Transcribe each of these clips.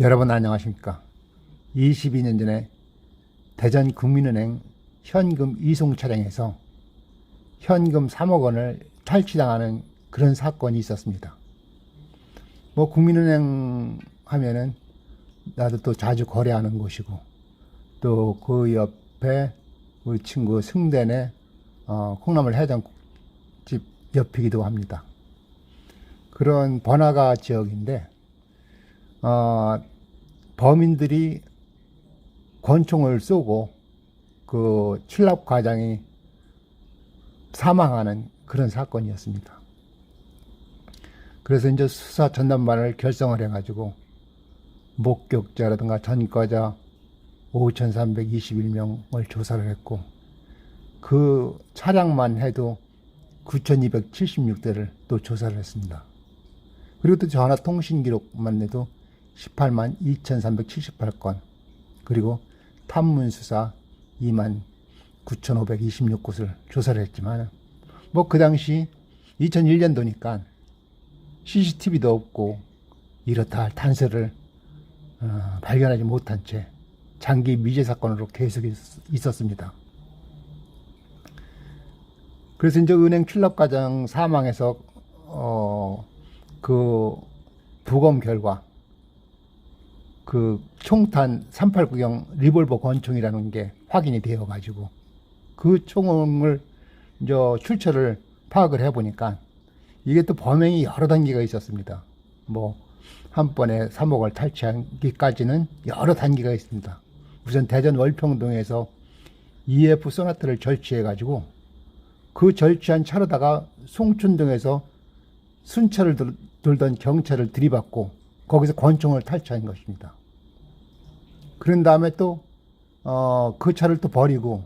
여러분 안녕하십니까. 22년 전에 대전국민은행 현금 이송 차량에서 현금 3억 원을 탈취당하는 그런 사건이 있었습니다. 국민은행 하면은 나도 또 자주 거래하는 곳이고, 또 그 옆에 우리 친구 승대네 콩나물 해장집 옆이기도 합니다. 그런 번화가 지역인데 범인들이 권총을 쏘고 그 출납 과장이 사망하는 그런 사건이었습니다. 그래서 이제 수사 전담반을 결성을 해가지고 목격자라든가 전과자 5,321명을 조사를 했고, 그 차량만 해도 9,276대를 또 조사를 했습니다. 그리고 또 전화 통신 기록만 해도 18만 2,378건, 그리고 탐문 수사 2만 9,526곳을 조사를 했지만, 그 당시 2001년도니까 CCTV도 없고 이렇다 할 단서를 발견하지 못한 채 장기 미제 사건으로 계속 있었습니다. 그래서 이제 은행 출납과장 사망해서 그 부검 결과 그 총탄 389경 리볼버 권총이라는 게 확인이 되어 가지고 그 총을 이제 출처를 파악을 해 보니까 이게 또 범행이 여러 단계가 있었습니다. 한 번에 3억을 탈취하기까지는 여러 단계가 있습니다. 우선 대전 월평동에서 EF 소나타를 절취해 가지고 그 절취한 차로다가 송춘동에서 순찰을 돌던 경찰을 들이받고 거기서 권총을 탈취한 것입니다. 그런 다음에 또 그 차를 또 버리고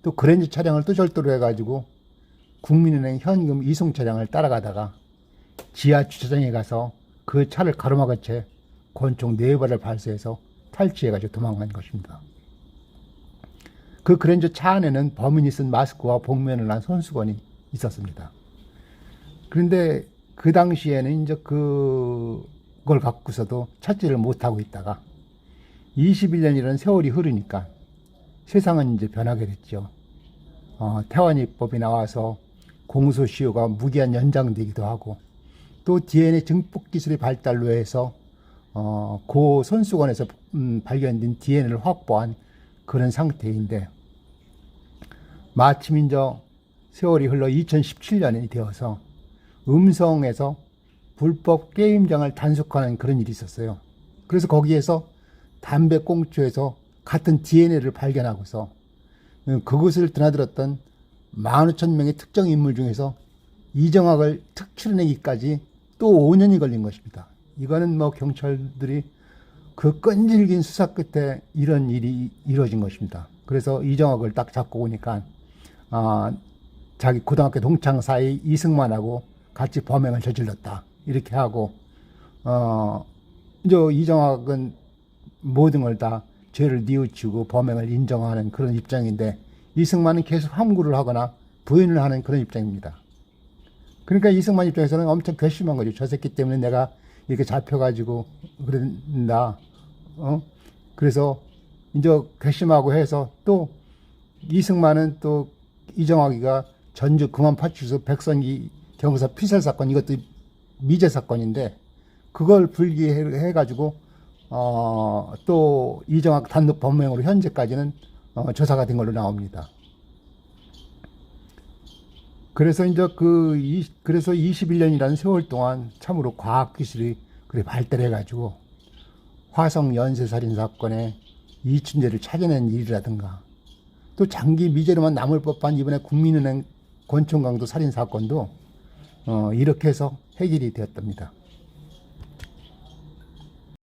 또 그랜저 차량을 또 절도로 해가지고 국민은행 현금 이송 차량을 따라가다가 지하 주차장에 가서 그 차를 가로막은 채 권총 4발을 발사해서 탈취해가지고 도망간 것입니다. 그 그랜저 차 안에는 범인이 쓴 마스크와 복면을 한 손수건이 있었습니다. 그런데 그 당시에는 이제 그걸 갖고서도 찾지를 못하고 있다가 21년이라는 세월이 흐르니까 세상은 이제 변하게 됐죠. 태완이법이 나와서 공소시효가 무기한 연장되기도 하고, 또 DNA 증폭 기술의 발달로 해서 고 손수건에서 발견된 DNA를 확보한 그런 상태인데, 마침 이제 세월이 흘러 2017년이 되어서 음성에서 불법 게임장을 단속하는 그런 일이 있었어요. 그래서 거기에서 담배 꽁초에서 같은 DNA를 발견하고서 그것을 드나들었던 15,000명의 특정 인물 중에서 이정학을 특출해내기까지 또 5년이 걸린 것입니다. 이거는 경찰들이 그 끈질긴 수사 끝에 이런 일이 이루어진 것입니다. 그래서 이정학을 딱 잡고 보니까 자기 고등학교 동창 사이 이승만하고 같이 범행을 저질렀다 이렇게 하고, 이제 이정학은 모든 걸 다 죄를 뉘우치고 범행을 인정하는 그런 입장인데, 이승만은 계속 함구를 하거나 부인을 하는 그런 입장입니다. 그러니까 이승만 입장에서는 엄청 괘씸한 거죠. 저 새끼 때문에 내가 이렇게 잡혀가지고 그런다. 그래서 이제 괘씸하고 해서 또 이승만은 또 이정학이가 전주 금암파출소 백선기 경사 피살 사건, 이것도 미제 사건인데 그걸 불기해가지고 또 이정학 단독 범행으로 현재까지는 조사가 된 걸로 나옵니다. 그래서 이제 그래서 21년이라는 세월 동안 참으로 과학기술이 그래 발달해가지고 화성 연쇄살인 사건에 이춘재를 찾아낸 일이라든가, 또 장기 미제로만 남을 법한 이번에 국민은행 권총강도 살인 사건도 이렇게 해서 해결이 되었답니다.